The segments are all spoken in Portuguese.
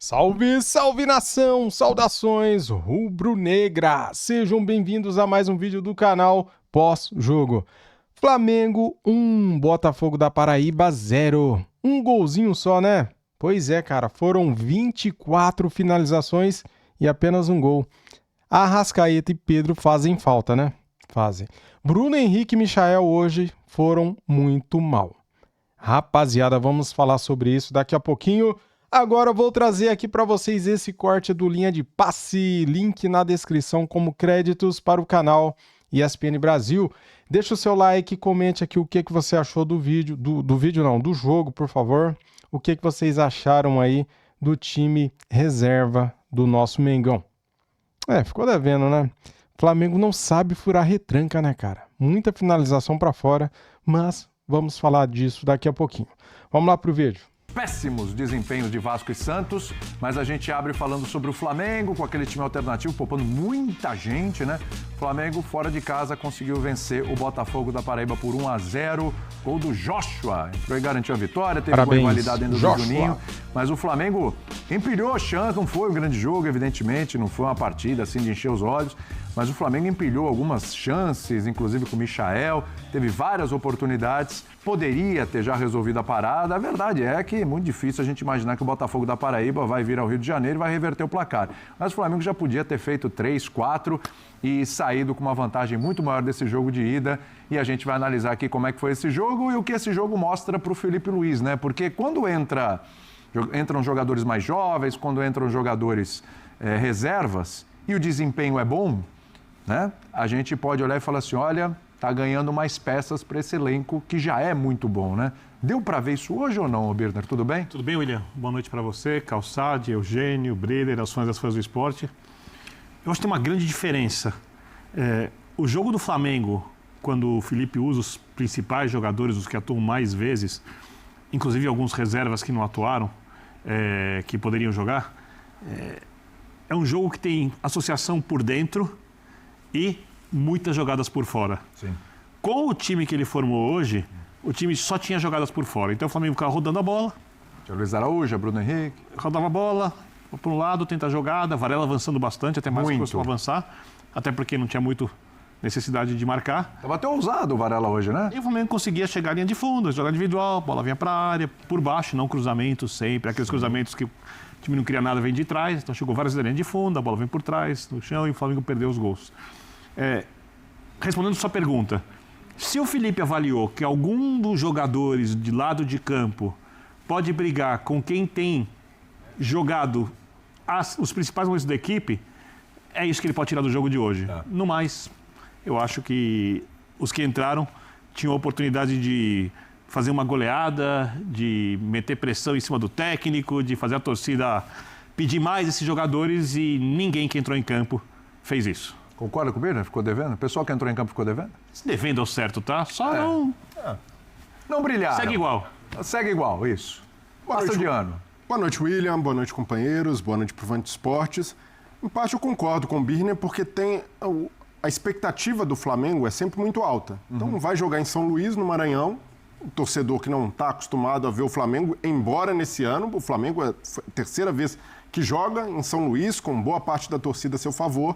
Salve, salve nação! Saudações rubro-negra! Sejam bem-vindos a mais um vídeo do canal Pós-Jogo. Flamengo 1, Botafogo da Paraíba 0. Um golzinho só, né? Pois é, cara, foram 24 finalizações e apenas um gol. Arrascaeta e Pedro fazem falta, né? Fazem. Bruno Henrique e Michael hoje foram muito mal. Rapaziada, vamos falar sobre isso daqui a pouquinho. Agora eu vou trazer aqui para vocês esse corte do Linha de Passe, link na descrição como créditos para o canal ESPN Brasil. Deixa o seu like, comente aqui o que você achou do vídeo, do jogo, por favor. O que vocês acharam aí do time reserva do nosso Mengão. Ficou devendo, né? O Flamengo não sabe furar retranca, né, cara? Muita finalização para fora, mas vamos falar disso daqui a pouquinho. Vamos lá pro vídeo. Péssimos desempenhos de Vasco e Santos, mas a gente abre falando sobre o Flamengo, com aquele time alternativo, poupando muita gente, né? O Flamengo, fora de casa, conseguiu vencer o Botafogo da Paraíba por 1-0. Gol do Joshua, entrou e garantiu a vitória, teve boa rivalidade dentro do Juninho. Mas o Flamengo empilhou a chance, não foi um grande jogo, evidentemente, não foi uma partida assim de encher os olhos, mas o Flamengo empilhou algumas chances, inclusive com o Michael, teve várias oportunidades, poderia ter já resolvido a parada. A verdade é que é muito difícil a gente imaginar que o Botafogo da Paraíba vai vir ao Rio de Janeiro e vai reverter o placar. Mas o Flamengo já podia ter feito 3, 4 e saído com uma vantagem muito maior desse jogo de ida. E a gente vai analisar aqui como é que foi esse jogo e o que esse jogo mostra para o Felipe Luiz, né? Porque quando entram jogadores mais jovens, quando entram jogadores reservas e o desempenho é bom, né? A gente pode olhar e falar assim, olha, tá ganhando mais peças para esse elenco que já é muito bom, né? Deu para ver isso hoje ou não, Birner? Tudo bem? Tudo bem, William? Boa noite para você, Calçade, Eugênio, Breder, as fãs do esporte. Eu acho que tem uma grande diferença. O jogo do Flamengo, quando o Felipe usa os principais jogadores, os que atuam mais vezes, inclusive alguns reservas que não atuaram, que poderiam jogar, é um jogo que tem associação por dentro e muitas jogadas por fora. Sim. Com o time que ele formou hoje, o time só tinha jogadas por fora. Então o Flamengo ficava rodando a bola. Tinha o Luiz Araújo, Bruno Henrique. Rodava a bola, para um lado, tenta a jogada, Varela avançando bastante, até mais que costuma avançar. Até porque não tinha muito necessidade de marcar. Estava até ousado o Varela hoje, né? E o Flamengo conseguia chegar à linha de fundo, jogar individual, bola vinha para a área, por baixo, não cruzamentos sempre. Aqueles cruzamentos que o time não cria nada, vem de trás. Então chegou várias linhas de fundo, a bola vem por trás, no chão, e o Flamengo perdeu os gols. Respondendo sua pergunta, se o Felipe avaliou que algum dos jogadores de lado de campo pode brigar com quem tem jogado os principais momentos da equipe, é isso que ele pode tirar do jogo de hoje. No mais, eu acho que os que entraram tinham a oportunidade de fazer uma goleada, de meter pressão em cima do técnico, de fazer a torcida pedir mais esses jogadores, e ninguém que entrou em campo fez isso. Concorda com o Birner? Ficou devendo? O pessoal que entrou em campo ficou devendo? Devendo ao certo, tá? Só não... Não brilharam. Segue igual. Segue igual, isso. Basta de ano. Boa noite, William. Boa noite, companheiros. Boa noite, pro Vante Esportes. Em parte, eu concordo com o Birner, porque tem... A expectativa do Flamengo é sempre muito alta. Então, vai jogar em São Luís, no Maranhão. O torcedor que não está acostumado a ver o Flamengo, embora nesse ano o Flamengo é a terceira vez que joga em São Luís, com boa parte da torcida a seu favor,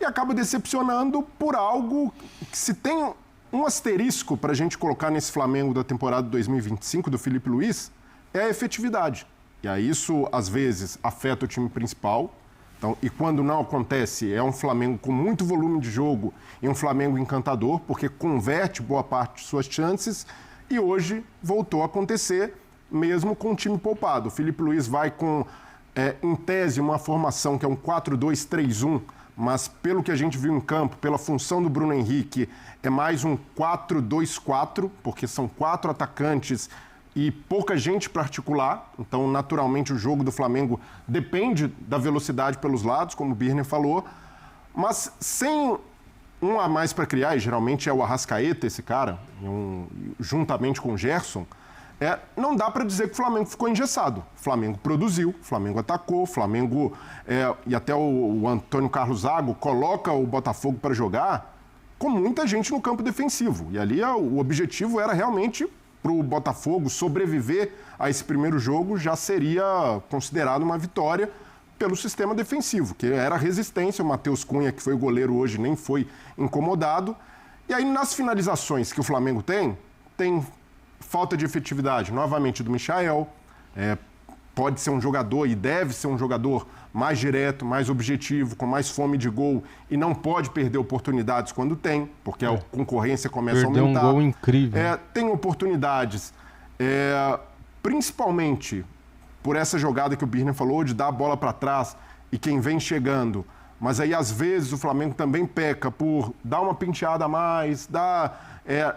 e acaba decepcionando por algo que, se tem um asterisco para a gente colocar nesse Flamengo da temporada 2025 do Felipe Luiz, é a efetividade. E aí isso, às vezes, afeta o time principal. Então, e quando não acontece, é um Flamengo com muito volume de jogo e um Flamengo encantador, porque converte boa parte de suas chances. E hoje voltou a acontecer, mesmo com o time poupado. O Felipe Luiz vai com, em tese, uma formação que é um 4-2-3-1, mas pelo que a gente viu em campo, pela função do Bruno Henrique, é mais um 4-2-4, porque são 4 atacantes e pouca gente para articular. Então, naturalmente, o jogo do Flamengo depende da velocidade pelos lados, como o Birner falou, mas sem um a mais para criar, e geralmente é o Arrascaeta esse cara, juntamente com o Gerson, não dá para dizer que o Flamengo ficou engessado. O Flamengo produziu, o Flamengo atacou, o Flamengo... e até o Antônio Carlos Zago coloca o Botafogo para jogar com muita gente no campo defensivo. E ali o objetivo era realmente para o Botafogo sobreviver a esse primeiro jogo já seria considerado uma vitória pelo sistema defensivo, que era resistência. O Matheus Cunha, que foi o goleiro hoje, nem foi incomodado. E aí, nas finalizações que o Flamengo tem falta de efetividade, novamente, do Michael. Pode ser um jogador e deve ser um jogador mais direto, mais objetivo, com mais fome de gol e não pode perder oportunidades quando tem, porque a concorrência começa a aumentar. Perdeu um gol incrível. Tem oportunidades, principalmente por essa jogada que o Birner falou, de dar a bola para trás e quem vem chegando. Mas aí, às vezes, o Flamengo também peca por dar uma penteada a mais,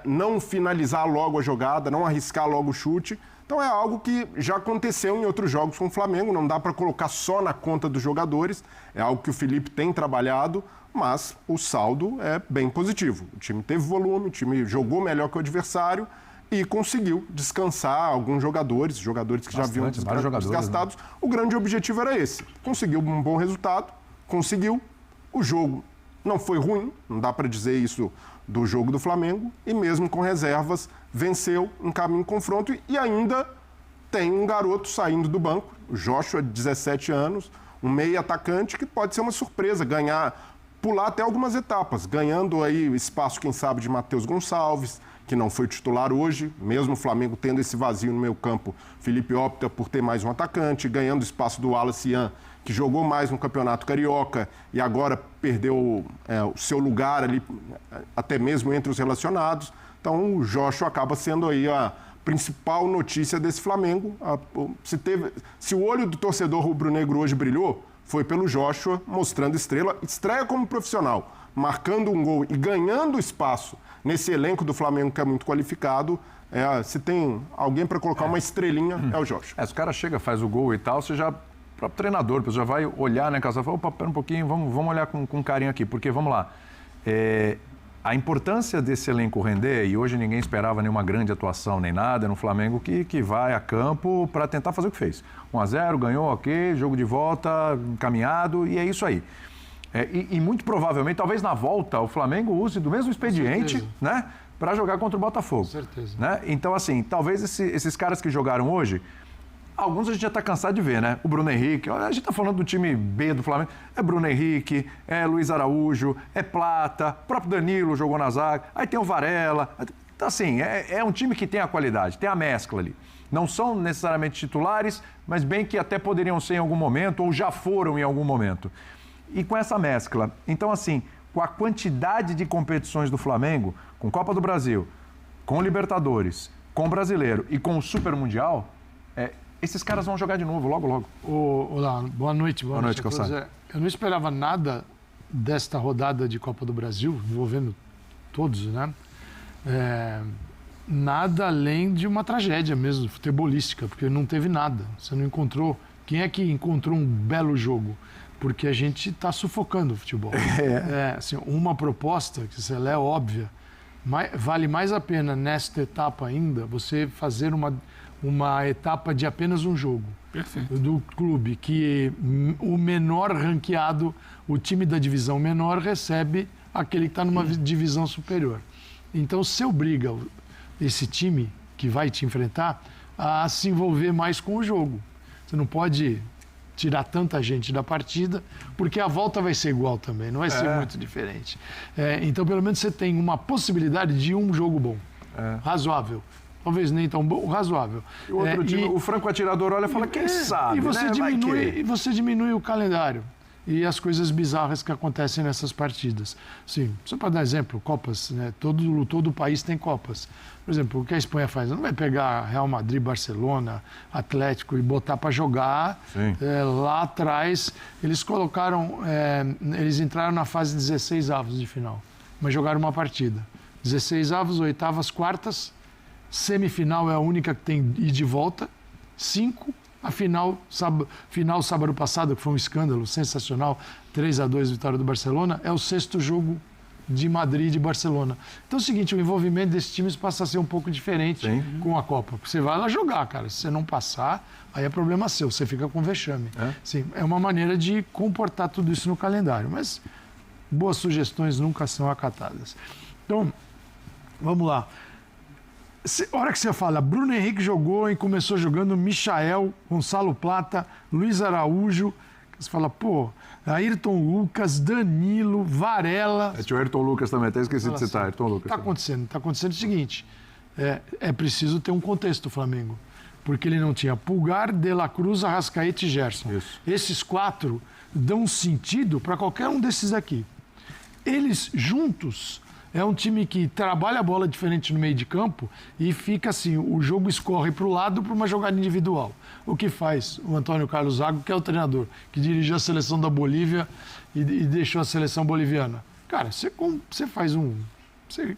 não finalizar logo a jogada, não arriscar logo o chute. Então é algo que já aconteceu em outros jogos com o Flamengo, não dá para colocar só na conta dos jogadores, é algo que o Felipe tem trabalhado, mas o saldo é bem positivo. O time teve volume, o time jogou melhor que o adversário e conseguiu descansar alguns jogadores que já vinham desgastados. Né? O grande objetivo era esse, conseguiu um bom resultado, o jogo não foi ruim, não dá para dizer isso do jogo do Flamengo, e mesmo com reservas, venceu um caminho de confronto e ainda tem um garoto saindo do banco, o Joshua, de 17 anos, um meio atacante que pode ser uma surpresa, pular até algumas etapas, ganhando aí espaço, quem sabe, de Matheus Gonçalves, que não foi titular hoje, mesmo o Flamengo tendo esse vazio no meio campo, Felipe opta por ter mais um atacante, ganhando espaço do Wallace Ian, que jogou mais no Campeonato Carioca e agora perdeu o seu lugar ali, até mesmo entre os relacionados. Então, o Joshua acaba sendo aí a principal notícia desse Flamengo. Se o olho do torcedor rubro-negro hoje brilhou, foi pelo Joshua, mostrando estreia como profissional, marcando um gol e ganhando espaço nesse elenco do Flamengo, que é muito qualificado. Se tem alguém para colocar uma estrelinha, é o Joshua. Se o cara chega, faz o gol e tal, você já... O próprio treinador, você já vai olhar, né, Casal? Fala, opa, pera um pouquinho, vamos olhar com carinho aqui, porque, vamos lá, a importância desse elenco render, e hoje ninguém esperava nenhuma grande atuação nem nada, no Flamengo que vai a campo para tentar fazer o que fez. 1-0, ganhou, ok, jogo de volta, caminhado, e é isso aí. E muito provavelmente, talvez na volta, o Flamengo use do mesmo expediente, né, para jogar contra o Botafogo. Com certeza. Né? Então, assim, talvez esses caras que jogaram hoje, alguns a gente já está cansado de ver, né? O Bruno Henrique, a gente está falando do time B do Flamengo, é Bruno Henrique, é Luiz Araújo, é Plata, o próprio Danilo jogou na zaga, aí tem o Varela. Então, assim, é um time que tem a qualidade, tem a mescla ali. Não são necessariamente titulares, mas bem que até poderiam ser em algum momento, ou já foram em algum momento. E com essa mescla, então, assim, com a quantidade de competições do Flamengo, com Copa do Brasil, com Libertadores, com o Brasileiro e com o Super Mundial, esses caras vão jogar de novo, logo, logo. Olá, boa noite. Boa noite, Calçado. Eu não esperava nada desta rodada de Copa do Brasil, envolvendo todos, né? Nada além de uma tragédia mesmo, futebolística, porque não teve nada. Você não encontrou... Quem é que encontrou um belo jogo? Porque a gente está sufocando o futebol. Assim, uma proposta, que se ela é óbvia, vale mais a pena nesta etapa ainda você fazer uma etapa de apenas um jogo. Perfeito. Do clube, que o menor ranqueado, o time da divisão menor recebe aquele que está numa divisão superior. Então, você obriga esse time que vai te enfrentar a se envolver mais com o jogo. Você não pode tirar tanta gente da partida, porque a volta vai ser igual também, não vai ser muito diferente. Então, pelo menos você tem uma possibilidade de um jogo bom, razoável. Talvez nem tão bom, razoável. E o outro time, o franco atirador olha e fala, quem sabe, e você, né? E você diminui o calendário e as coisas bizarras que acontecem nessas partidas. Sim, só para dar exemplo, Copas, né? Todo o país tem Copas. Por exemplo, o que a Espanha faz? Não vai pegar Real Madrid, Barcelona, Atlético e botar para jogar. Lá atrás, eles colocaram, eles entraram na fase 16 avos de final, mas jogaram uma partida. 16 avos, oitavas, quartas. Semifinal é a única que tem ida de volta. 5, a final sábado passado, que foi um escândalo sensacional, 3-2 vitória do Barcelona, é o 6º jogo de Madrid e de Barcelona. Então é o seguinte, o envolvimento desses times passa a ser um pouco diferente com a Copa. Porque você vai lá jogar, cara. Se você não passar, aí é problema seu, você fica com vexame. Sim, é uma maneira de comportar tudo isso no calendário. Mas boas sugestões nunca são acatadas. Então, vamos lá. A hora que você fala, Bruno Henrique jogou e começou jogando Michael, Gonçalo Plata, Luiz Araújo. Você fala, pô, Ayrton Lucas, Danilo, Varela. Tinha o Ayrton Lucas também, até esqueci de citar, Ayrton Lucas. Está acontecendo o seguinte, é preciso ter um contexto do Flamengo. Porque ele não tinha Pulgar, De La Cruz, Arrascaeta e Gerson. Isso. Esses 4 dão sentido para qualquer um desses aqui. Eles juntos... É um time que trabalha a bola diferente no meio de campo e fica assim, o jogo escorre para o lado para uma jogada individual. O que faz o Antônio Carlos Zago, que é o treinador, que dirigiu a seleção da Bolívia e deixou a seleção boliviana. Cara, você faz você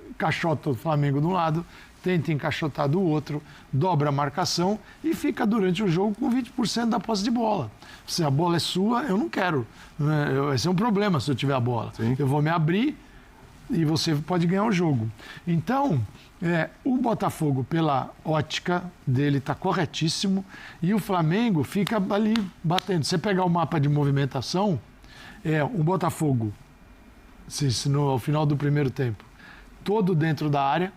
encaixota o Flamengo de um lado, tenta encaixotar do outro, dobra a marcação e fica durante o jogo com 20% da posse de bola. Se a bola é sua, eu não quero. Vai ser um problema se eu tiver a bola. Sim. Eu vou me abrir e você pode ganhar o jogo. Então, o Botafogo, pela ótica dele, está corretíssimo e o Flamengo fica ali batendo. Você pegar o mapa de movimentação, o Botafogo, ao final do primeiro tempo, todo dentro da área,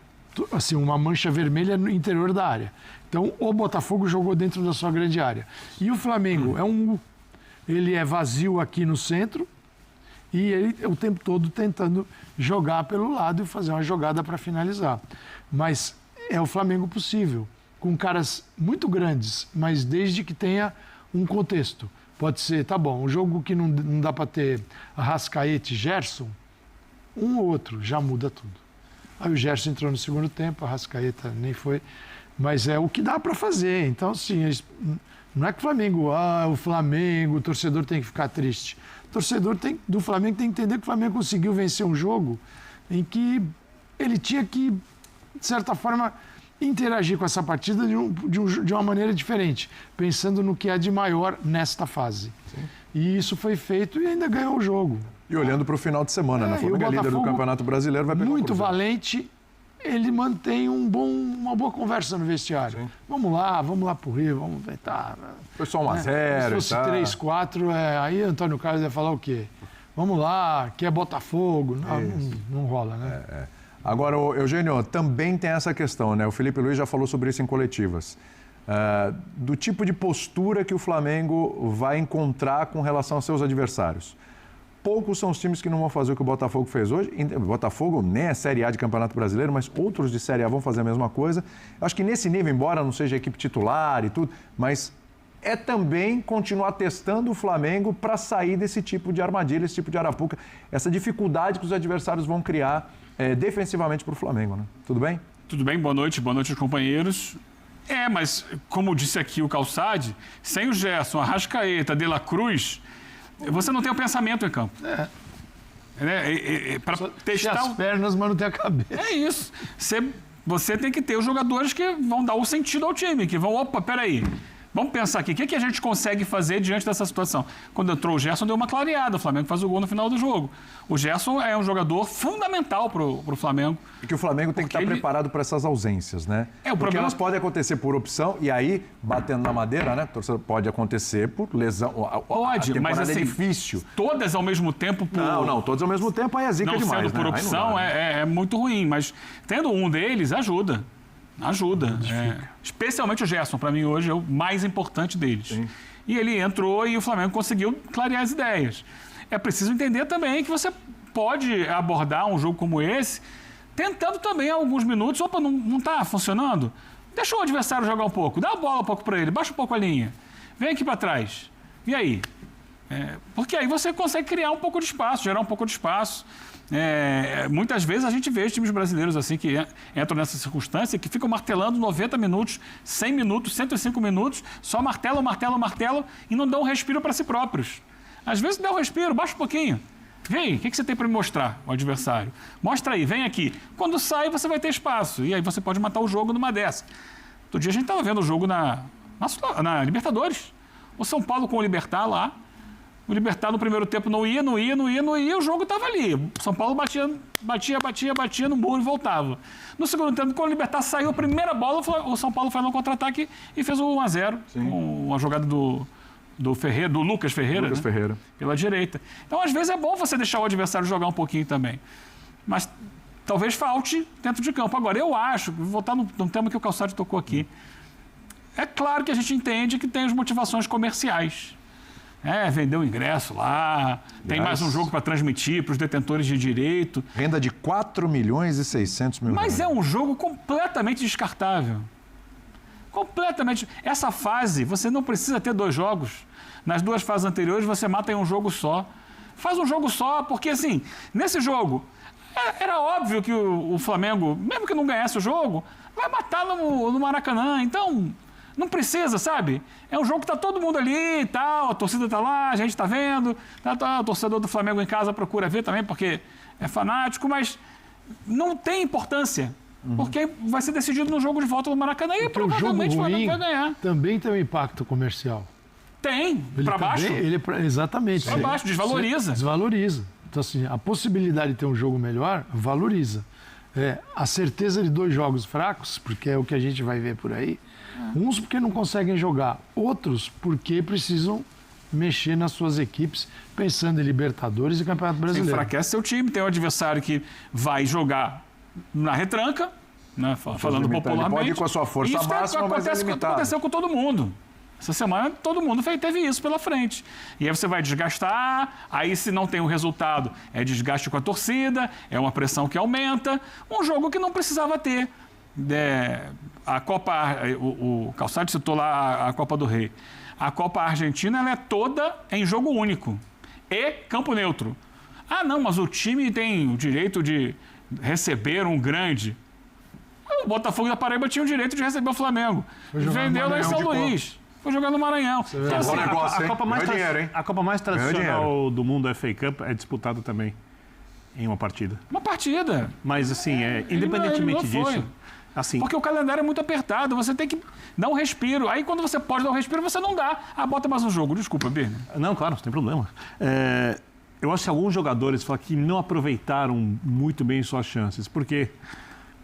assim, uma mancha vermelha no interior da área. Então, o Botafogo jogou dentro da sua grande área. E o Flamengo é um U. Ele é vazio aqui no centro, e ele o tempo todo tentando jogar pelo lado e fazer uma jogada para finalizar. Mas é o Flamengo possível, com caras muito grandes, mas desde que tenha um contexto. Pode ser, tá bom, um jogo que não dá para ter Arrascaeta e Gerson, um ou outro já muda tudo. Aí o Gerson entrou no segundo tempo, a Arrascaeta nem foi, mas é o que dá para fazer. Então, assim, não é que o Flamengo, o torcedor tem que ficar triste. O torcedor do Flamengo tem que entender que o Flamengo conseguiu vencer um jogo em que ele tinha que, de certa forma, interagir com essa partida de uma maneira diferente, pensando no que é de maior nesta fase. Sim. E isso foi feito e ainda ganhou o jogo. E olhando para o final de semana, né? O Flamengo é líder do Campeonato Brasileiro, vai pegar muito valente, ele mantém uma boa conversa no vestiário. Sim. Vamos lá pro Rio, vamos tentar. Foi só 1-0. Se fosse 3-4, aí Antônio Carlos ia falar o quê? Vamos lá, que é Botafogo. Não rola, né? Agora, Eugênio, também tem essa questão, né? O Felipe Luiz já falou sobre isso em coletivas. Do tipo de postura que o Flamengo vai encontrar com relação aos seus adversários. Poucos são os times que não vão fazer o que o Botafogo fez hoje. O Botafogo nem é Série A de Campeonato Brasileiro, mas outros de Série A vão fazer a mesma coisa. Eu acho que nesse nível, embora não seja equipe titular e tudo, mas é também continuar testando o Flamengo para sair desse tipo de armadilha, esse tipo de arapuca, essa dificuldade que os adversários vão criar defensivamente para o Flamengo, né? Tudo bem? Tudo bem, boa noite aos companheiros. Mas como disse aqui o Calçade, sem o Gerson, Arrascaeta, De La Cruz, você não tem o pensamento em campo. Para testar as pernas, mas não tem a cabeça. É isso. Você tem que ter os jogadores que vão dar o sentido ao time, que vão, opa, peraí. Vamos pensar aqui, o que a gente consegue fazer diante dessa situação? Quando entrou o Gerson, deu uma clareada, o Flamengo faz o gol no final do jogo. O Gerson é um jogador fundamental para o Flamengo. E que o Flamengo tem que estar preparado para essas ausências, né? Porque elas podem acontecer por opção, e aí, batendo na madeira, né? Pode acontecer por lesão. Pode, mas assim, é difícil. Todas ao mesmo tempo... Não, todas ao mesmo tempo aí é zica demais, sendo por né? opção, é muito ruim, mas tendo um deles, ajuda. Especialmente o Gerson, para mim hoje é o mais importante deles. Sim. E ele entrou e o Flamengo conseguiu clarear as ideias. É preciso entender também que você pode abordar um jogo como esse, tentando também alguns minutos, opa, não está funcionando? Deixa o adversário jogar um pouco, dá a bola um pouco para ele, baixa um pouco a linha, vem aqui para trás. E aí? Porque aí você consegue criar um pouco de espaço, gerar um pouco de espaço. Muitas vezes a gente vê os times brasileiros assim que entram nessa circunstância, que ficam martelando 90 minutos, 100 minutos, 105 minutos, só martelam e não dão um respiro para si próprios. Às vezes dá um respiro, baixa um pouquinho. Vem, o que você tem para me mostrar, o adversário? Mostra aí, vem aqui. Quando sai, você vai ter espaço. E aí você pode matar o jogo numa dessa. Outro dia a gente estava vendo o jogo na Libertadores. O São Paulo com o Libertad lá. O Libertad no primeiro tempo não ia, o jogo estava ali. O São Paulo batia no muro e voltava. No segundo tempo, quando o Libertad saiu a primeira bola, o São Paulo foi no contra-ataque e fez o 1-0. Com uma jogada do Lucas Ferreira. Ferreira. Pela direita. Então, às vezes, é bom você deixar o adversário jogar um pouquinho também. Mas talvez falte dentro de campo. Agora, eu acho, vou voltar no tema que o Calçade tocou aqui, é claro que a gente entende que tem as motivações comerciais. Vender o ingresso lá, tem mais um jogo para transmitir para os detentores de direito. Renda de 4 milhões e 600 mil Mas reais. é um jogo completamente descartável. Completamente. Essa fase, você não precisa ter 2 jogos. Nas 2 fases anteriores, você mata em um jogo só. Faz um jogo só, porque assim, nesse jogo, era óbvio que o Flamengo, mesmo que não ganhasse o jogo, vai matar no Maracanã. Então, não precisa, sabe? É um jogo que tá todo mundo ali e tal, a torcida tá lá, a gente tá vendo, o torcedor do Flamengo em casa procura ver também, porque é fanático, mas não tem importância. Porque vai ser decidido no jogo de volta do Maracanã e provavelmente o Flamengo vai ganhar. Também tem um impacto comercial. Tem, para baixo. Exatamente. Para baixo, desvaloriza. Desvaloriza. Então, assim, a possibilidade de ter um jogo melhor, valoriza. A certeza de 2 jogos fracos, porque é o que a gente vai ver por aí, uns porque não conseguem jogar, outros porque precisam mexer nas suas equipes, pensando em Libertadores e Campeonato Brasileiro. Você enfraquece seu time, tem um adversário que vai jogar na retranca, né, falando popularmente. Ele pode ir com a sua força máxima, mas é limitado. Aconteceu com todo mundo. Essa semana todo mundo teve isso pela frente. E aí você vai desgastar, aí se não tem o resultado, é desgaste com a torcida, é uma pressão que aumenta. Um jogo que não precisava ter. A Copa, o Calçado citou lá a Copa do Rei. A Copa Argentina ela é toda em jogo único e campo neutro. Ah, não, mas o time tem o direito de receber um grande. O Botafogo da Paraíba tinha o direito de receber o Flamengo. Vendeu lá em São Luís. Foi jogar no Maranhão. Então, assim, a Copa mais tradicional do mundo, a FA Cup, é disputada também em uma partida. Uma partida. Mas, assim, independentemente disso... Assim, porque o calendário é muito apertado, você tem que dar um respiro. Aí, quando você pode dar um respiro, você não dá. Bota mais um jogo. Desculpa, Birne. Não, claro, não tem problema. Eu acho que alguns jogadores falam que não aproveitaram muito bem suas chances, porque...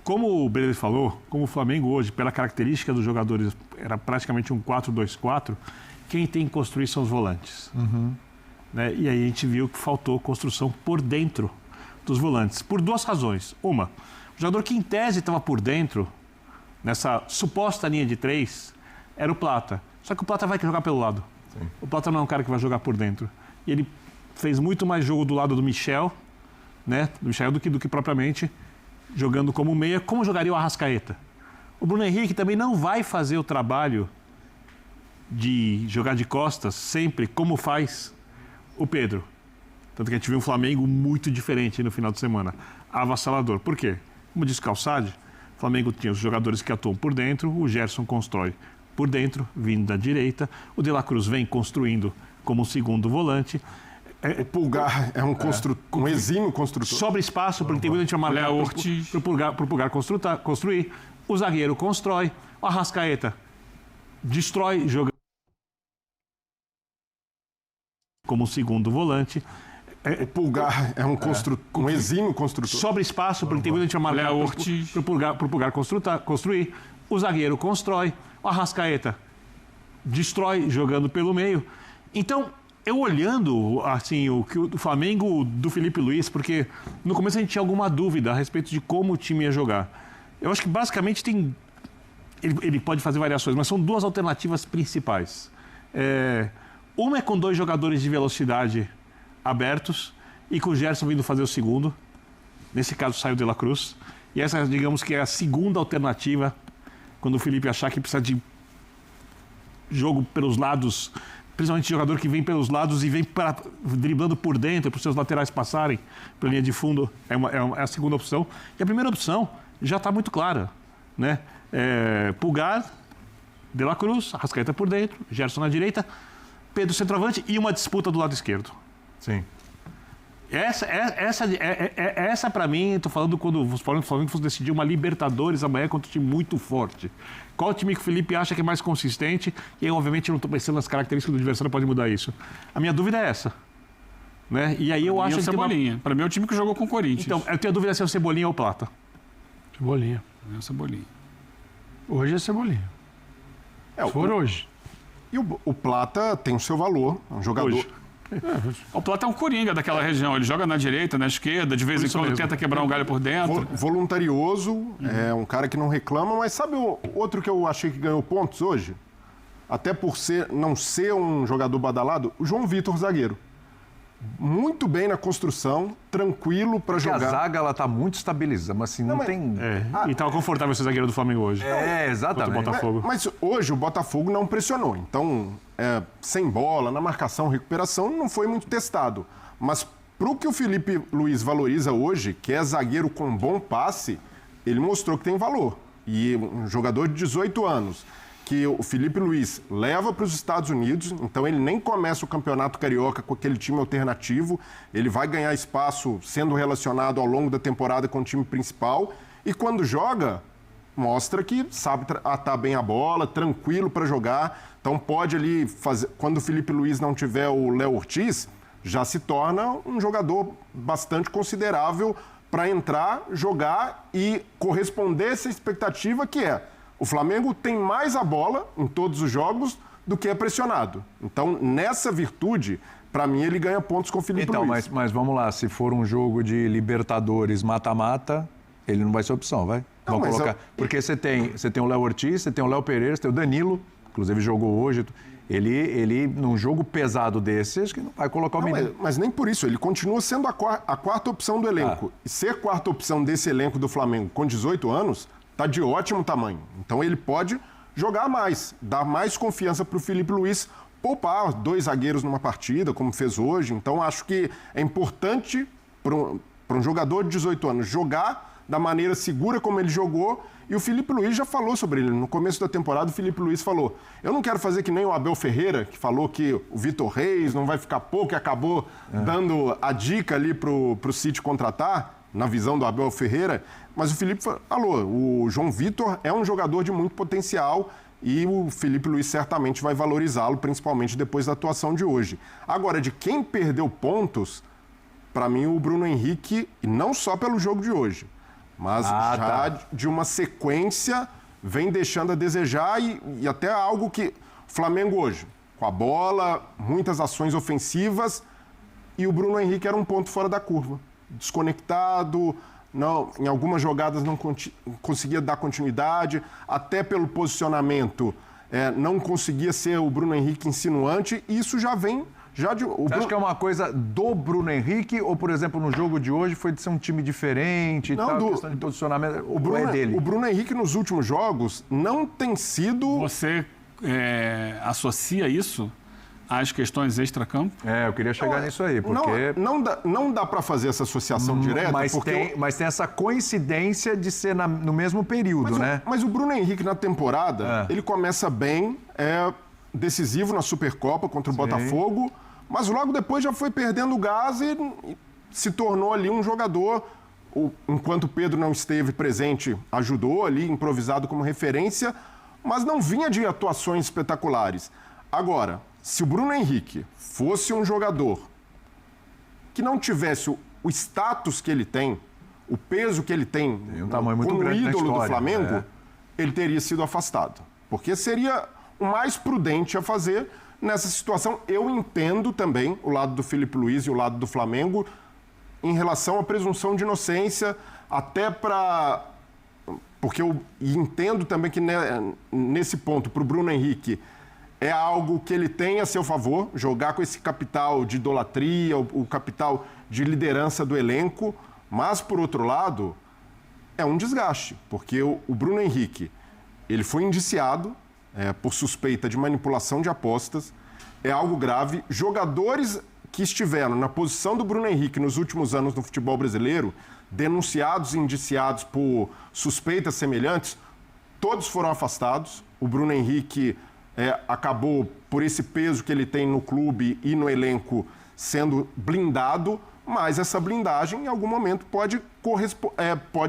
Como o Breder falou, como o Flamengo hoje, pela característica dos jogadores, era praticamente um 4-2-4, quem tem que construir são os volantes. Né? E aí a gente viu que faltou construção por dentro dos volantes, por 2 razões. Uma, o jogador que em tese estava por dentro, nessa suposta linha de 3, era o Plata. Só que o Plata vai jogar pelo lado. Sim. O Plata não é um cara que vai jogar por dentro. E ele fez muito mais jogo do lado do Michel, né? Do Michel do que propriamente... jogando como meia, como jogaria o Arrascaeta. O Bruno Henrique também não vai fazer o trabalho de jogar de costas sempre como faz o Pedro. Tanto que a gente viu um Flamengo muito diferente no final de semana. Avassalador. Por quê? Como disse o Calçade, o Flamengo tinha os jogadores que atuam por dentro, o Gerson constrói por dentro, vindo da direita, o De La Cruz vem construindo como segundo volante. O Pulgar é um exímio construtor. Sobra espaço, porque tem muita gente a marcar para o Pulgar construir. O zagueiro constrói. O Arrascaeta destrói, joga como segundo volante. O Pulgar é um exímio construtor. Sobra espaço, porque tem muita gente a marcar para o Pulgar construir. O zagueiro constrói. O Arrascaeta destrói, jogando pelo meio. Então... Eu olhando assim, o Flamengo do Felipe Luiz, porque no começo a gente tinha alguma dúvida a respeito de como o time ia jogar. Eu acho que basicamente ele pode fazer variações, mas são 2 alternativas principais. Uma é com 2 jogadores de velocidade abertos e com o Gerson vindo fazer o segundo. Nesse caso saiu o De La Cruz. E essa, digamos que é a segunda alternativa, quando o Felipe achar que precisa de jogo pelos lados... Principalmente jogador que vem pelos lados e vem driblando por dentro para os seus laterais passarem pela linha de fundo, é a segunda opção. E a primeira opção já está muito clara, né? Pulgar, De La Cruz, Arrascaeta por dentro, Gerson na direita, Pedro centroavante e uma disputa do lado esquerdo. Sim. Essa para mim, estou falando quando o Flamengo fosse decidir uma Libertadores amanhã contra um time muito forte. Qual o time que o Felipe acha que é mais consistente? E aí, obviamente, eu não estou pensando nas características do adversário, pode mudar isso. A minha dúvida é essa. Né? E aí eu acho que Cebolinha. Para mim é o time que jogou com o Corinthians. Então, eu tenho a dúvida se é o Cebolinha ou o Plata. Cebolinha. É o Cebolinha. Hoje é Cebolinha. Se for hoje. E o Plata tem o seu valor, é um jogador... O Plata é um coringa daquela região. Ele joga na direita, na esquerda, de vez em quando tenta quebrar um galho por dentro. Voluntarioso, é um cara que não reclama, mas sabe o outro que eu achei que ganhou pontos hoje? Até por não ser um jogador badalado, o João Vitor, zagueiro. Muito bem na construção, tranquilo para jogar. A zaga, ela tá muito estabilizada, mas assim, não tem... E tava confortável ser zagueiro do Flamengo hoje. Exatamente. Contra o Botafogo. Mas hoje o Botafogo não pressionou. Então, sem bola, na marcação, recuperação, não foi muito testado. Mas pro que o Felipe Luiz valoriza hoje, que é zagueiro com bom passe, ele mostrou que tem valor. E um jogador de 18 anos, que o Felipe Luiz leva para os Estados Unidos, então ele nem começa o Campeonato Carioca com aquele time alternativo, ele vai ganhar espaço sendo relacionado ao longo da temporada com o time principal, e quando joga, mostra que sabe atar bem a bola, tranquilo para jogar, então pode ali fazer, quando o Felipe Luiz não tiver o Léo Ortiz, já se torna um jogador bastante considerável para entrar, jogar e corresponder a essa expectativa que é: o Flamengo tem mais a bola em todos os jogos do que é pressionado. Então, nessa virtude, para mim, ele ganha pontos com o Felipe Luiz. Mas vamos lá, se for um jogo de Libertadores mata-mata, ele não vai ser opção, vai? Não, Vamos colocar. Porque você tem o Léo Ortiz, você tem o Léo Pereira, você tem o Danilo, inclusive jogou hoje. Ele num jogo pesado desse, acho que não vai colocar o menino. Mas nem por isso, ele continua sendo a quarta opção do elenco. E ser quarta opção desse elenco do Flamengo com 18 anos... está de ótimo tamanho. Então ele pode jogar mais, dar mais confiança para o Felipe Luiz, poupar 2 zagueiros numa partida, como fez hoje. Então acho que é importante para um jogador de 18 anos jogar da maneira segura como ele jogou. E o Felipe Luiz já falou sobre ele. No começo da temporada, o Felipe Luiz falou: eu não quero fazer que nem o Abel Ferreira, que falou que o Vitor Reis não vai ficar pouco e acabou dando a dica ali para o City contratar, na visão do Abel Ferreira. Mas o Felipe falou, o João Vitor é um jogador de muito potencial e o Felipe Luiz certamente vai valorizá-lo, principalmente depois da atuação de hoje. Agora, de quem perdeu pontos, para mim o Bruno Henrique, e não só pelo jogo de hoje, mas de uma sequência, vem deixando a desejar e até algo que o Flamengo hoje, com a bola, muitas ações ofensivas, e o Bruno Henrique era um ponto fora da curva, desconectado. Não, em algumas jogadas não conseguia dar continuidade, até pelo posicionamento não conseguia ser o Bruno Henrique insinuante, e isso já vem... Você acha que é uma coisa do Bruno Henrique, ou, por exemplo, no jogo de hoje foi de ser um time diferente, questão de posicionamento, é dele? O Bruno Henrique nos últimos jogos não tem sido... Você associa isso às questões extracampo? Eu queria chegar nisso aí, porque... Não dá para fazer essa associação direta, mas tem essa coincidência de ser no mesmo período, né? Mas o Bruno Henrique, na temporada, ele começa bem, decisivo na Supercopa contra o Botafogo, mas logo depois já foi perdendo o gás e se tornou ali um jogador... Enquanto o Pedro não esteve presente, ajudou ali, improvisado como referência, mas não vinha de atuações espetaculares. Agora... se o Bruno Henrique fosse um jogador que não tivesse o status que ele tem, o peso que ele tem como ídolo do Flamengo, ele teria sido afastado. Porque seria o mais prudente a fazer nessa situação. Eu entendo também o lado do Felipe Luiz e o lado do Flamengo em relação à presunção de inocência, até para... porque eu entendo também que nesse ponto, para o Bruno Henrique... é algo que ele tem a seu favor, jogar com esse capital de idolatria, o capital de liderança do elenco, mas, por outro lado, é um desgaste, porque o Bruno Henrique, ele foi indiciado por suspeita de manipulação de apostas, é algo grave. Jogadores que estiveram na posição do Bruno Henrique nos últimos anos no futebol brasileiro, denunciados e indiciados por suspeitas semelhantes, todos foram afastados. O Bruno Henrique... acabou, por esse peso que ele tem no clube e no elenco, sendo blindado, mas essa blindagem, em algum momento, pode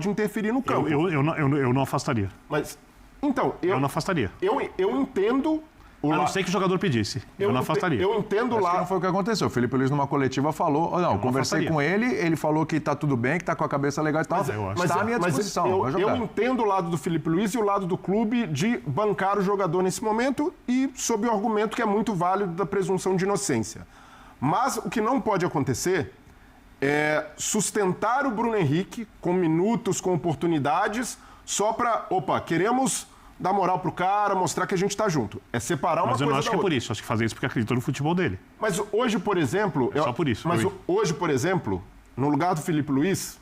interferir no campo. Eu não afastaria. Mas, então... Eu não afastaria. Eu entendo... A não ser que o jogador pedisse. Eu não afastaria. Eu entendo Acho lá... que não foi o que aconteceu. O Felipe Luiz, numa coletiva, falou... conversei com ele falou que tá tudo bem, que tá com a cabeça legal e tal. Está à minha disposição. Eu entendo o lado do Felipe Luiz e o lado do clube de bancar o jogador nesse momento e sob o argumento que é muito válido da presunção de inocência. Mas o que não pode acontecer é sustentar o Bruno Henrique com minutos, com oportunidades, só para, queremos dar moral pro cara, mostrar que a gente está junto. É separar uma coisa da outra. Mas eu não acho que é por isso. Acho que fazer isso porque acreditou no futebol dele. Mas hoje, por exemplo... Só por isso. Mas hoje, por exemplo, no lugar do Felipe Luiz,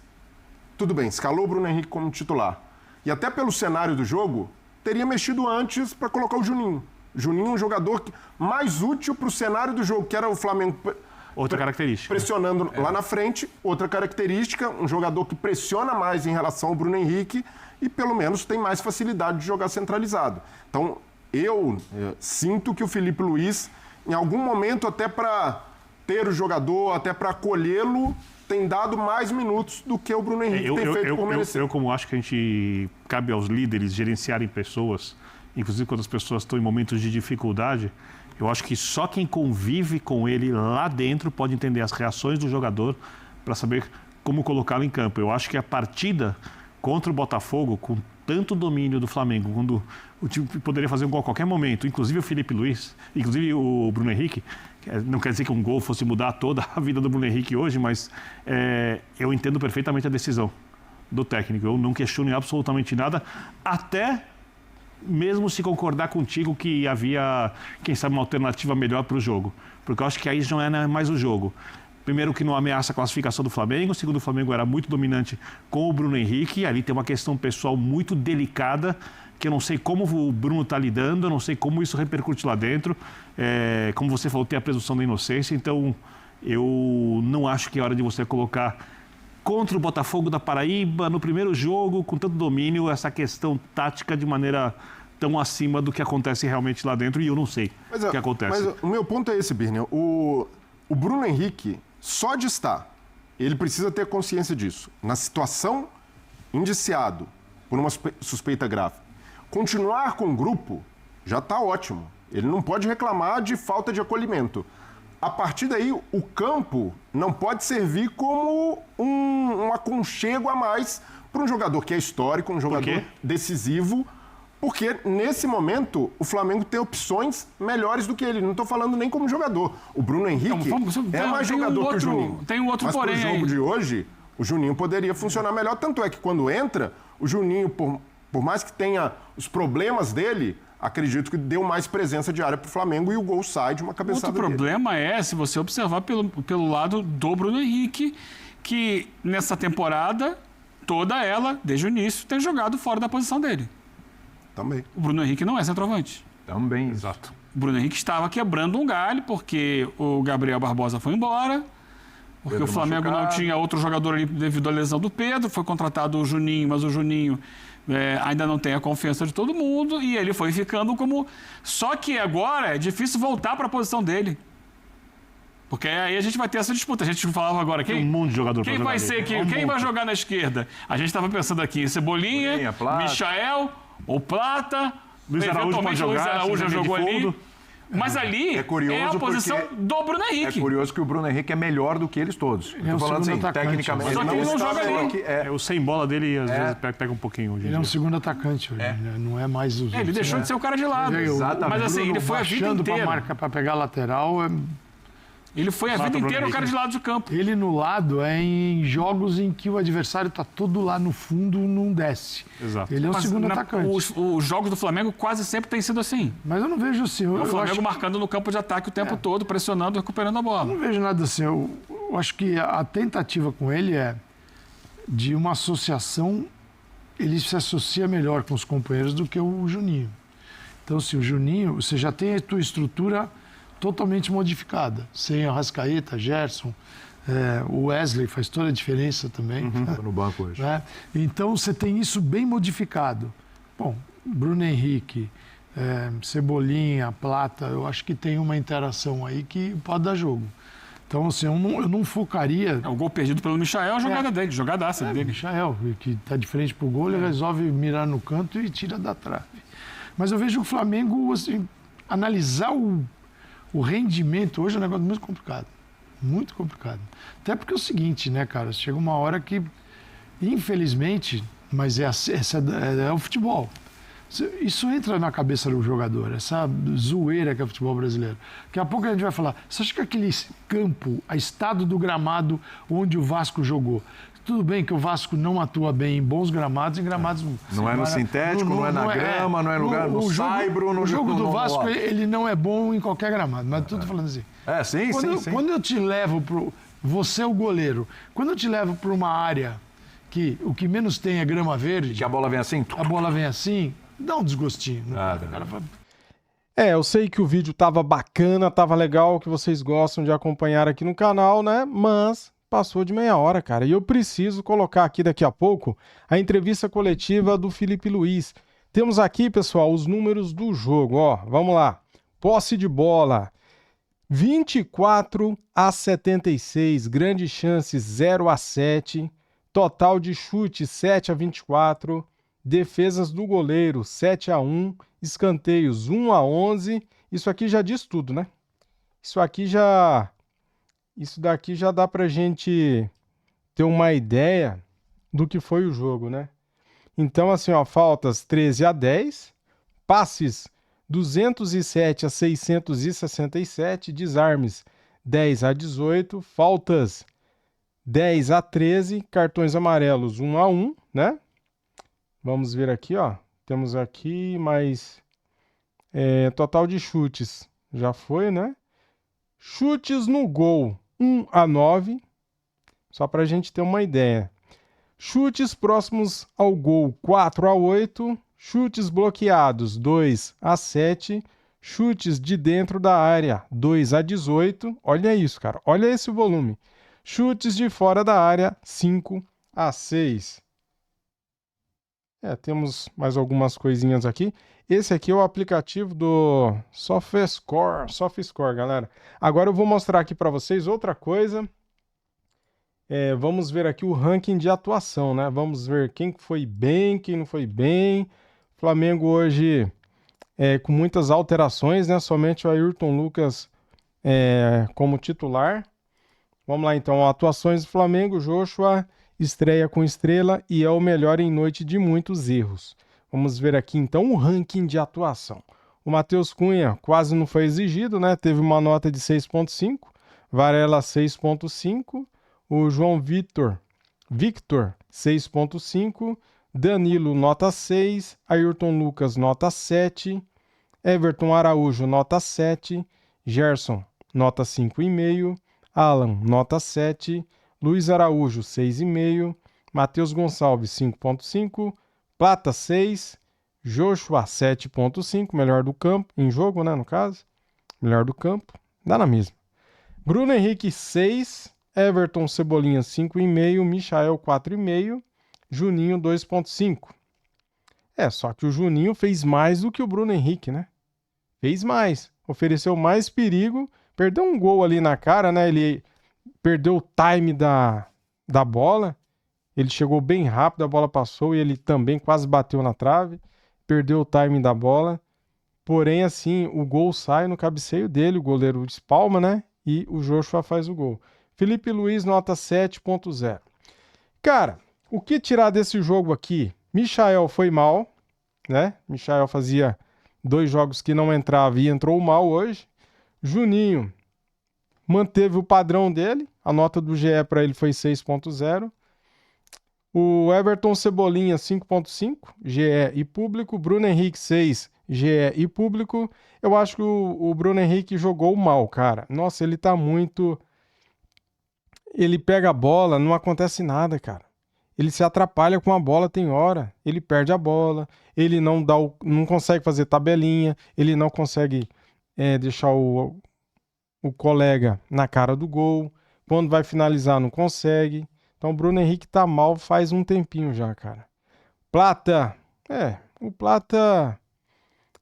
tudo bem, escalou o Bruno Henrique como titular. E até pelo cenário do jogo, teria mexido antes para colocar o Juninho. Juninho é um jogador mais útil para o cenário do jogo, que era o Flamengo... Outra característica. Pressionando lá na frente, outra característica, um jogador que pressiona mais em relação ao Bruno Henrique e pelo menos tem mais facilidade de jogar centralizado. Então, eu sinto que o Felipe Luiz, em algum momento, até para ter o jogador, até para acolhê-lo, tem dado mais minutos do que o Bruno Henrique tem feito por merecer. Eu, como acho que a gente cabe aos líderes gerenciarem pessoas, inclusive quando as pessoas estão em momentos de dificuldade, eu acho que só quem convive com ele lá dentro pode entender as reações do jogador para saber como colocá-lo em campo. Eu acho que a partida contra o Botafogo, com tanto domínio do Flamengo, quando o time poderia fazer um gol a qualquer momento, inclusive o Felipe Luiz, inclusive o Bruno Henrique, não quer dizer que um gol fosse mudar toda a vida do Bruno Henrique hoje, mas eu entendo perfeitamente a decisão do técnico. Eu não questiono absolutamente nada, até mesmo se concordar contigo que havia, quem sabe, uma alternativa melhor para o jogo. Porque eu acho que aí já não é mais o jogo. Primeiro, que não ameaça a classificação do Flamengo. Segundo, o Flamengo era muito dominante com o Bruno Henrique. Ali tem uma questão pessoal muito delicada, que eu não sei como o Bruno está lidando, eu não sei como isso repercute lá dentro. Como você falou, tem a presunção da inocência. Então, eu não acho que é hora de você colocar contra o Botafogo da Paraíba, no primeiro jogo, com tanto domínio, essa questão tática de maneira tão acima do que acontece realmente lá dentro, e eu não sei o que acontece. Mas o meu ponto é esse, Birner. O Bruno Henrique, só de estar, ele precisa ter consciência disso. Na situação, indiciado por uma suspeita grave, continuar com o grupo já está ótimo. Ele não pode reclamar de falta de acolhimento. A partir daí, o campo não pode servir como um aconchego a mais para um jogador que é histórico, um jogador decisivo, porque nesse momento o Flamengo tem opções melhores do que ele. Não estou falando nem como jogador. O Bruno Henrique é mais jogador que o Juninho. Tem um outro porém aí. Mas no jogo de hoje, o Juninho poderia funcionar melhor. Tanto é que quando entra, o Juninho, por mais que tenha os problemas dele, acredito que deu mais presença de área para o Flamengo e o gol sai de uma cabeçada dele. Outro problema é, se você observar pelo lado do Bruno Henrique, que nessa temporada, toda ela, desde o início, tem jogado fora da posição dele. Também. O Bruno Henrique não é centroavante. Também. Exato. O Bruno Henrique estava quebrando um galho porque o Gabriel Barbosa foi embora, porque Pedro o Flamengo machucado. Não tinha outro jogador ali devido à lesão do Pedro, foi contratado o Juninho, mas o Juninho ainda não tem a confiança de todo mundo e ele foi ficando como... Só que agora é difícil voltar para a posição dele. Porque aí a gente vai ter essa disputa. A gente falava agora quem... Tem um monte de jogador quem vai ser quem vai jogar na esquerda? A gente estava pensando aqui em Cebolinha, Michael, o Plata, Luiz Araújo pode jogar, Luiz Araújo já jogou ali. Mas ali é a posição do Bruno Henrique. É curioso que o Bruno Henrique é melhor do que eles todos. Ele é um falando assim, atacante, tecnicamente. Só que ele não joga ali. O sem bola dele, às vezes, pega um pouquinho hoje. Ele é um segundo atacante hoje, né? Não é mais o... Ele deixou de ser o cara de lado. Exatamente. Mas assim, ele foi a vida inteira. Para pegar lateral... Ele foi a vida inteira o cara de lado do campo. Ele no lado é em jogos em que o adversário está todo lá no fundo, não desce. Exato. Ele é o segundo atacante. Os jogos do Flamengo quase sempre têm sido assim. Mas eu não vejo assim. O Flamengo marcando no campo de ataque o tempo todo, pressionando, recuperando a bola. Eu não vejo nada assim. Eu acho que a tentativa com ele é de uma associação. Ele se associa melhor com os companheiros do que o Juninho. Então, se o Juninho, você já tem a tua estrutura totalmente modificada, sem Arrascaeta, Gerson, o Wesley faz toda a diferença também. Tá no banco hoje. Né? Então você tem isso bem modificado. Bom, Bruno Henrique, Cebolinha, Plata, eu acho que tem uma interação aí que pode dar jogo. Então, assim, eu não focaria... O gol perdido pelo Michael é a jogada dele, jogadaça dele. Michael, que está de frente para o gol, ele resolve mirar no canto e tira da trave. Mas eu vejo o Flamengo, assim, analisar o rendimento hoje é um negócio muito complicado. Muito complicado. Até porque é o seguinte, né, cara? Chega uma hora que, infelizmente, mas é o futebol. Isso entra na cabeça do jogador, essa zoeira que é o futebol brasileiro. Daqui a pouco a gente vai falar, você acha que aquele campo, a estado do gramado onde o Vasco jogou, tudo bem que o Vasco não atua bem em bons gramados, em gramados... Não é no sintético, não é na grama, não é no lugar, no saibro... O jogo do Vasco, ele não é bom em qualquer gramado, mas tudo falando assim. Sim. Quando eu te levo pro... Você é o goleiro. Quando eu te levo para uma área que o que menos tem é grama verde... Que a bola vem assim? A bola vem assim... Dá um desgostinho. Eu sei que o vídeo tava bacana, tava legal, que vocês gostam de acompanhar aqui no canal, né? Mas passou de meia hora, cara. E eu preciso colocar aqui daqui a pouco a entrevista coletiva do Felipe Luiz. Temos aqui, pessoal, os números do jogo, ó. Vamos lá. Posse de bola, 24-76, grandes chances 0-7, total de chutes 7-24, defesas do goleiro 7-1, escanteios 1-11. Isso aqui já diz tudo, né? Isso daqui já dá pra gente ter uma ideia do que foi o jogo, né? Então, assim, ó, faltas 13-10, passes 207-667, desarmes 10-18, faltas 10-13, cartões amarelos 1-1, né? Vamos ver aqui, ó. Temos aqui mais total de chutes. Já foi, né? Chutes no gol 1-9. Só para a gente ter uma ideia. Chutes próximos ao gol 4-8. Chutes bloqueados 2-7. Chutes de dentro da área 2-18. Olha isso, cara. Olha esse volume. Chutes de fora da área 5-6. Temos mais algumas coisinhas aqui. Esse aqui é o aplicativo do SofaScore, galera. Agora eu vou mostrar aqui para vocês outra coisa. Vamos ver aqui o ranking de atuação, né? Vamos ver quem foi bem, quem não foi bem. Flamengo hoje com muitas alterações, né? Somente o Ayrton Lucas como titular. Vamos lá então, atuações do Flamengo, Joshua estreia com estrela e é o melhor em noite de muitos erros. Vamos ver aqui então o ranking de atuação. O Matheus Cunha quase não foi exigido, né? Teve uma nota de 6.5, Varela 6.5, o João Victor 6.5, Danilo nota 6, Ayrton Lucas nota 7, Everton Araújo nota 7, Gerson nota 5,5, Alan nota 7, Luiz Araújo, 6,5. Matheus Gonçalves, 5,5. Plata, 6. Joshua, 7,5. Melhor do campo. Em jogo, né, no caso. Melhor do campo. Dá na mesma. Bruno Henrique, 6. Everton Cebolinha, 5,5. Michael, 4,5. Juninho, 2,5. Só que o Juninho fez mais do que o Bruno Henrique, né? Fez mais. Ofereceu mais perigo. Perdeu um gol ali na cara, né? Ele perdeu o time da bola, ele chegou bem rápido, a bola passou e ele também quase bateu na trave, perdeu o time da bola, porém assim, o gol sai no cabeceio dele, o goleiro espalma, né, e o Joshua faz o gol. Felipe Luiz, nota 7.0. Cara, o que tirar desse jogo aqui? Michael foi mal, né, Michael fazia 2 jogos que não entrava e entrou mal hoje. Juninho manteve o padrão dele, a nota do GE para ele foi 6.0. O Everton Cebolinha, 5.5, GE e público. Bruno Henrique, 6, GE e público. Eu acho que o Bruno Henrique jogou mal, cara. Nossa, ele tá muito... Ele pega a bola, não acontece nada, cara. Ele se atrapalha com a bola, tem hora. Ele perde a bola, ele não consegue fazer tabelinha, ele não consegue deixar o colega na cara do gol, quando vai finalizar não consegue. Então o Bruno Henrique tá mal faz um tempinho já, cara. Plata, o Plata,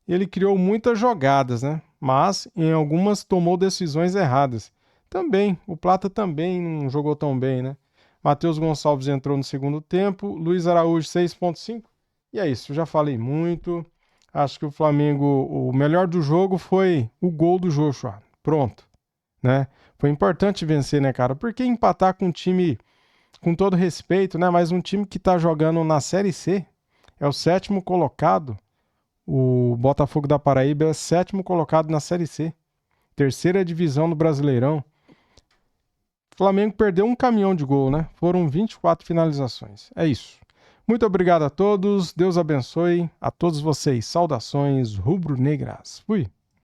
ele criou muitas jogadas, né? Mas em algumas tomou decisões erradas. Também, o Plata também não jogou tão bem, né? Matheus Gonçalves entrou no segundo tempo, Luiz Araújo 6.5. E é isso, eu já falei muito. Acho que o Flamengo, o melhor do jogo foi o gol do Joshua. Pronto. Né? Foi importante vencer, né, cara? Porque empatar com um time, com todo respeito, né? Mas um time que tá jogando na Série C, é o 7º colocado, O Botafogo da Paraíba é 7º colocado na Série C. 3ª divisão do Brasileirão. O Flamengo perdeu um caminhão de gol, né? Foram 24 finalizações. É isso. Muito obrigado a todos. Deus abençoe a todos vocês. Saudações rubro-negras. Fui.